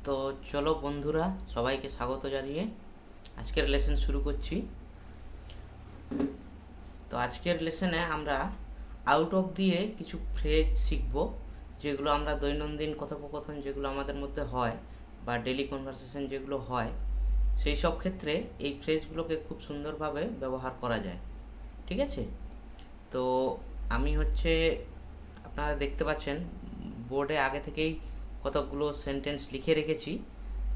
তো চলো বন্ধুরা, সবাইকে স্বাগত জানিয়ে আজকের লেসন শুরু করছি। তো আজকের লেসনে আমরা আউট অফ দিয়ে কিছু ফ্রেজ শিখব, যেগুলো আমরা দৈনন্দিন কথোপকথন যেগুলো আমাদের মধ্যে হয় বা ডেলি কনভারসেশন যেগুলো হয়, সেই সব ক্ষেত্রে এই ফ্রেজগুলোকে খুব সুন্দরভাবে ব্যবহার করা যায়। ঠিক আছে? তো আমি আপনারা দেখতে পাচ্ছেন বোর্ডে আগে থেকেই কতগুলো সেন্টেন্স লিখে রেখেছি।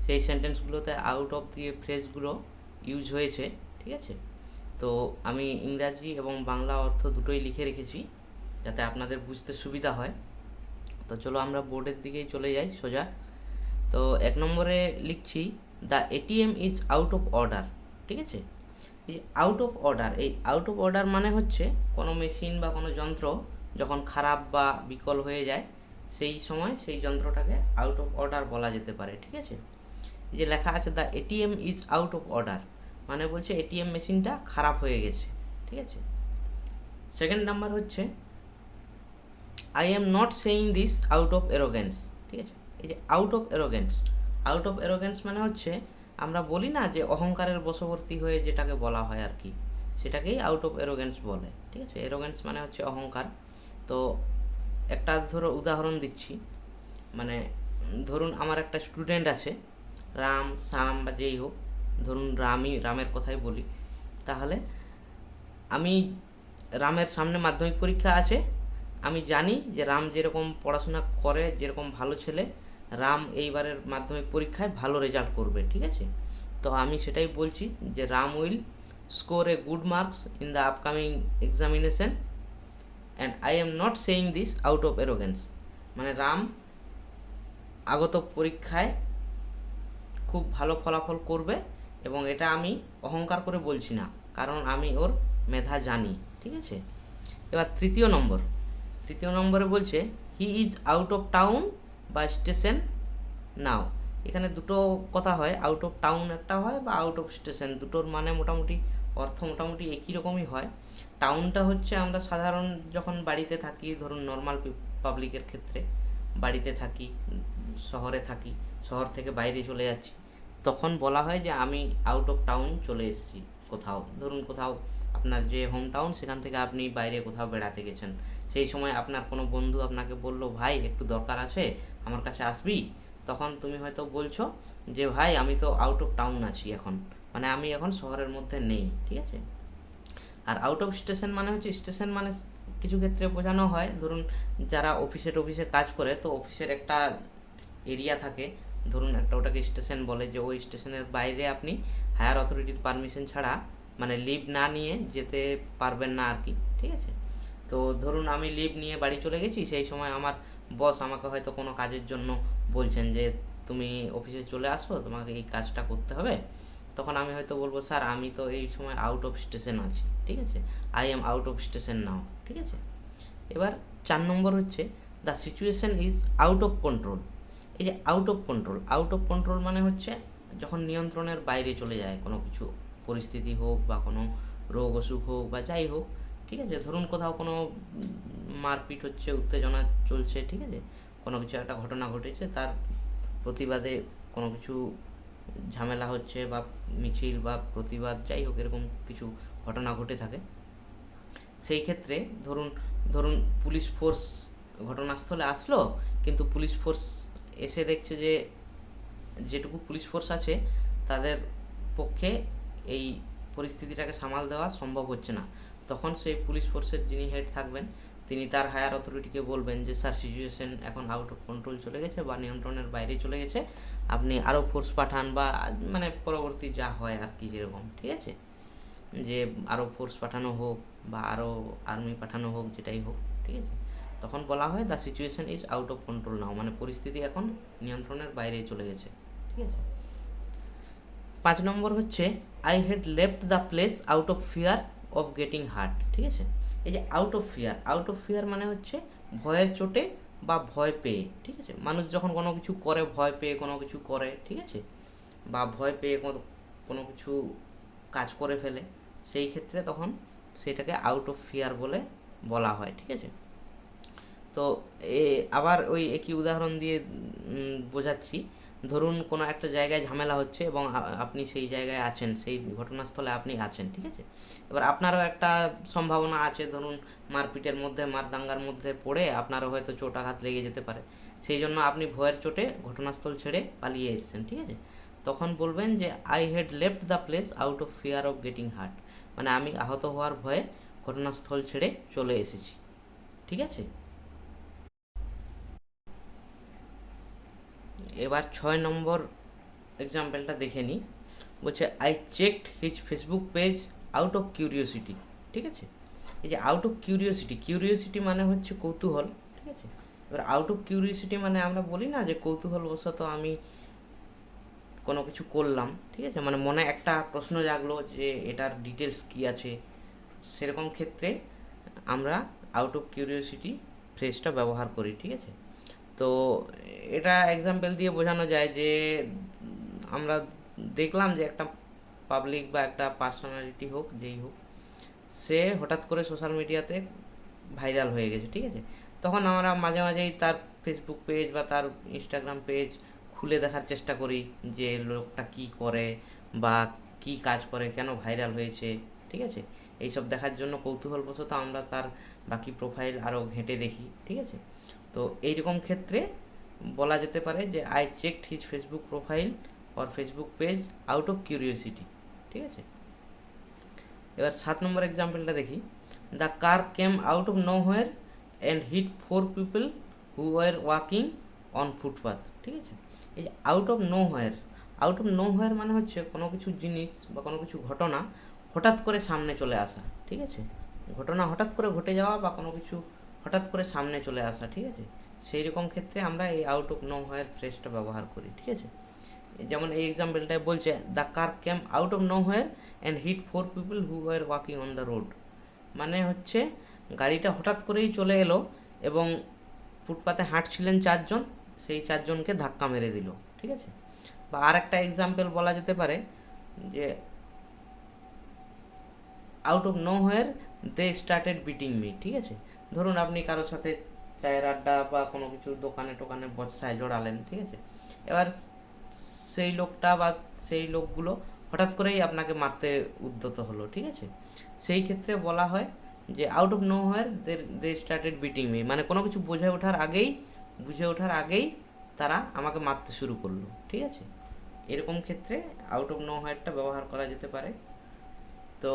সেই সেন্টেন্সগুলোতে আউট অফ দিয়ে ফ্রেজগুলো ইউজ হয়েছে। ঠিক আছে? তো আমি ইংরাজি এবং বাংলা অর্থ দুটোই লিখে রেখেছি যাতে আপনাদের বুঝতে সুবিধা হয়। তো চলো আমরা বোর্ডের দিকেই চলে যাই সোজা। তো 1 নম্বরে লিখছি, the ATM is out of order. ঠিক আছে? এই আউট অফ অর্ডার, এই আউট অফ অর্ডার মানে হচ্ছে কোনো মেশিন বা কোনো যন্ত্র যখন খারাপ বা বিকল হয়ে যায়, সেই সময় সেই যন্ত্রটাকে আউট অফ অর্ডার বলা যেতে পারে। ঠিক আছে? এই যে লেখা আছে the ATM is out of order, মানে বলছে এটিএম মেশিনটা খারাপ হয়ে গেছে। ঠিক আছে? সেকেন্ড নাম্বার হচ্ছে, I am not saying this out of arrogance. ঠিক আছে? এই যে out of arrogance, out of arrogance মানে হচ্ছে আমরা বলি না যে অহংকারের বশবর্তী হয়ে যেটাকে বলা হয় আর কি, সেটাকেই আউট অফ অ্যারোগেন্স বলে। ঠিক আছে? অ্যারোগেন্স মানে হচ্ছে অহংকার। তো একটা উদাহরণ দিচ্ছি, মানে ধরুন আমার একটা স্টুডেন্ট আছে, রাম শ্যাম বা যেই হোক, ধরুন রামের কথাই বলি। তাহলে আমি রামের সামনে মাধ্যমিক পরীক্ষা আছে, আমি জানি যে রাম যেরকম পড়াশোনা করে, যেরকম ভালো ছেলে, রাম এইবারের মাধ্যমিক পরীক্ষায় ভালো রেজাল্ট করবে। ঠিক আছে? তো আমি সেটাই বলছি যে Ram will score a good marks in the upcoming examination and I am not saying this out of arrogance. মানে রাম আগত পরীক্ষায় খুব ভালো ফলাফল করবে, এবং এটা আমি অহংকার করে বলছি না, কারণ আমি ওর মেধা জানি। ঠিক আছে? এবার তৃতীয় নম্বরে বলছে, he is out of town বা স্টেশন নাও। এখানে দুটো কথা হয়, আউট অফ টাউন একটা হয় বা আউট অফ স্টেশন, দুটোর মানে মোটামুটি অর্থ মোটামুটি একই রকমই হয়। টাউনটা হচ্ছে আমরা সাধারণ যখন বাড়িতে থাকি, ধরুন নর্মাল পাবলিকের ক্ষেত্রে বাড়িতে থাকি, শহরে থাকি, শহর থেকে বাইরে চলে যাচ্ছি, তখন বলা হয় যে আমি আউট অফ টাউন চলে এসেছি কোথাও। ধরুন কোথাও আপনার যে হোম টাউন, সেখান থেকে আপনি বাইরে কোথাও বেড়াতে গেছেন, সেই সময় আপনার কোনো বন্ধু আপনাকে বললো, ভাই একটু দরকার আছে, আমার কাছে আসবি? তখন তুমি হয়তো বলছো যে ভাই আমি তো আউট অফ টাউন আছি এখন, মানে আমি এখন শহরের মধ্যে নেই। ঠিক আছে? আর আউট অফ স্টেশন মানে হচ্ছে, স্টেশন মানে কিছু ক্ষেত্রে বোঝানো হয়, ধরুন যারা অফিসে কাজ করে, তো অফিসের একটা এরিয়া থাকে, ধরুন একটা ওটাকে স্টেশন বলে, যে ওই স্টেশনের বাইরে আপনি হায়ার অথরিটির পারমিশন ছাড়া, মানে লিভ না নিয়ে যেতে পারবেন না আর কি। ঠিক আছে? তো ধরুন আমি লিভ নিয়ে বাড়ি চলে গেছি, সেই সময় আমার বস আমাকে হয়তো কোনো কাজের জন্য বলছেন যে তুমি অফিসে চলে আসো, তোমাকে এই কাজটা করতে হবে। তখন আমি হয়তো বলবো, স্যার আমি তো এই সময় আউট অফ স্টেশন আছি। ঠিক আছে? I am out of station now. ঠিক আছে? এবার 4 নম্বর হচ্ছে, the situation is out of control. এই যে আউট অফ কন্ট্রোল মানে হচ্ছে যখন নিয়ন্ত্রণের বাইরে চলে যায় কোনো কিছু, পরিস্থিতি হোক বা কোনো রোগ অসুখ হোক বা যাই হোক। ঠিক আছে? ধরুন কোথাও কোনো মারপিট হচ্ছে, উত্তেজনা চলছে। ঠিক আছে? কোনো কিছু একটা ঘটনা ঘটেছে, তার প্রতিবাদে কোনো কিছু ঝামেলা হচ্ছে বা মিছিল বা প্রতিবাদ যাই হোক, এরকম কিছু ঘটনা ঘটে থাকে। সেই ক্ষেত্রে ধরুন ধরুন পুলিশ ফোর্স ঘটনাস্থলে আসলো, কিন্তু পুলিশ ফোর্স এসে দেখছে যে যেটুকু পুলিশ ফোর্স আছে তাদের পক্ষে এই পরিস্থিতিটাকে সামাল দেওয়া সম্ভব হচ্ছে না। তখন সেই পুলিশ ফোর্সের যিনি হেড থাকবেন, তিনি তার হায়ার অথরিটিকে বলবেন যে স্যার সিচুয়েশন এখন আউট অফ কন্ট্রোল চলে গেছে বা নিয়ন্ত্রণের বাইরে চলে গেছে, আপনি আরও ফোর্স পাঠান, বা মানে পরবর্তী যা হয় আর কি, যেরকম। ঠিক আছে? যে আরও ফোর্স পাঠানো হোক বা আরও আর্মি পাঠানো হোক, যেটাই হোক। ঠিক আছে? তখন বলা হয় the situation is out of control now, মানে পরিস্থিতি এখন নিয়ন্ত্রণের বাইরে চলে গেছে। ঠিক আছে? 5 নম্বর হচ্ছে, I had left the place out of fear of getting heart. ঠিক আছে? এই যে আউট অফ ফিয়ার মানে হচ্ছে ভয়ের চোটে বা ভয় পেয়ে। ঠিক আছে? মানুষ যখন কোনো কিছু করে ভয় পেয়ে কোনো কিছু করে। ঠিক আছে? বা ভয় পেয়ে কোনো কিছু কাজ করে ফেলে, সেই ক্ষেত্রে তখন সেটাকে আউট অফ ফিয়ার বলে বলা হয়। ঠিক আছে? তো আবার ওই একই উদাহরণ দিয়ে বোঝাচ্ছি। ধরুন কোনো একটা জায়গায় ঝামেলা হচ্ছে এবং আপনি সেই জায়গায় আছেন, সেই ঘটনাস্থলে আপনি আছেন, ঠিক আছে। এবার আপনারও একটা সম্ভাবনা আছে, ধরুন মারপিটের মধ্যে, মারদাঙ্গার মধ্যে পড়ে আপনারও হয়তো চোট আঘাত লেগে যেতে পারে, সেই জন্য আপনি ভয়ের চোটে ঘটনাস্থল ছেড়ে পালিয়ে এসেছেন, ঠিক আছে। তখন বলবেন যে I had left the place out of fear of getting heart, মানে আমি আহত হওয়ার ভয়ে ঘটনাস্থল ছেড়ে চলে এসেছি, ঠিক আছে। এবার 6 নম্বর এক্সাম্পলটা দেখে নিই। বলছে I checked his Facebook page out of curiosity, ঠিক আছে। এই যে আউট অফ কিউরিওসিটি, কিউরিওসিটি মানে হচ্ছে কৌতূহল, ঠিক আছে। এবার আউট অফ কিউরিওসিটি মানে আমরা বলি না যে কৌতূহলবশত আমি কোনো কিছু করলাম, ঠিক আছে, মানে মনে একটা প্রশ্ন জাগলো যে এটার ডিটেলস কী আছে, সেরকম ক্ষেত্রে আমরা আউট অফ কিউরিওসিটি ফ্রেজটা ব্যবহার করি, ঠিক আছে। তো এটা এক্সাম্পল দিয়ে বোঝানো যায় যে আমরা দেখলাম যে একটা পাবলিক বা একটা পার্সোনালিটি হোক, যেই হোক, সে হঠাৎ করে সোশ্যাল মিডিয়াতে ভাইরাল হয়ে গেছে, ঠিক আছে। তখন আমরা মাঝে মাঝেই তার ফেসবুক পেজ বা তার ইনস্টাগ্রাম পেজ খুলে দেখার চেষ্টা করি যে লোকটা কি করে বা কি কাজ করে, কেন ভাইরাল হয়েছে, ঠিক আছে। এইসব দেখার জন্য কৌতূহলবশত আমরা তার বাকি প্রোফাইল আরও ঘেঁটে দেখি, ঠিক আছে। তো এইরকম ক্ষেত্রে বলা যেতে পারে যে I checked his Facebook profile or Facebook page out of curiosity, ঠিক আছে। এবার 7 নম্বর এক্সাম্পলটা দেখি। The car came out of nowhere and hit 4 people who were walking on footpath, ঠিক আছে। এই যে out of nowhere, out of nowhere মানে হচ্ছে কোনো কিছু জিনিস বা কোনো কিছু ঘটনা হঠাৎ করে সামনে চলে আসা, ঠিক আছে। ঘটনা হঠাৎ করে ঘটে যাওয়া বা কোনো কিছু হঠাৎ করে সামনে চলে আসা, ঠিক আছে। সেই রকম ক্ষেত্রে আমরা এই আউট অফ নো হোয়ার ফ্রেজটা ব্যবহার করি, ঠিক আছে। যেমন এই এক্সাম্পলটায় বলছে the car came out of nowhere and hit 4 people who were walking on the road, মানে হচ্ছে গাড়িটা হঠাৎ করেই চলে এলো এবং ফুটপাতে হাঁটছিলেন 4 জন, সেই 4 জনকে ধাক্কা মেরে দিল, ঠিক আছে। বা আর একটা এক্সাম্পল বলা যেতে পারে যে out of nowhere they started beating me, ঠিক আছে। ধরুন আপনি কারোর সাথে চায়ের আড্ডা বা কোনো কিছু দোকানে টোকানে বসায় জড়ালেন, ঠিক আছে। এবার সেই লোকটা বা সেই লোকগুলো হঠাৎ করেই আপনাকে মারতে উদ্যত হলো, ঠিক আছে। সেই ক্ষেত্রে বলা হয় যে out of nowhere they started beating me, মানে কোনো কিছু বুঝে ওঠার আগেই তারা আমাকে মারতে শুরু করলো, ঠিক আছে। এরকম ক্ষেত্রে আউট অফ নো হোয়ারটা ব্যবহার করা যেতে পারে। তো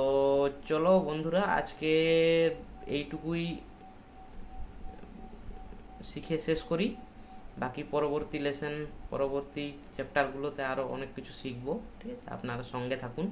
চলো বন্ধুরা, আজকে এইটুকুই শিখে শেষ করি। বাকি পরবর্তী চ্যাপ্টারগুলোতে আরও অনেক কিছু শিখবো, ঠিক আছে। আপনারা সঙ্গে থাকুন।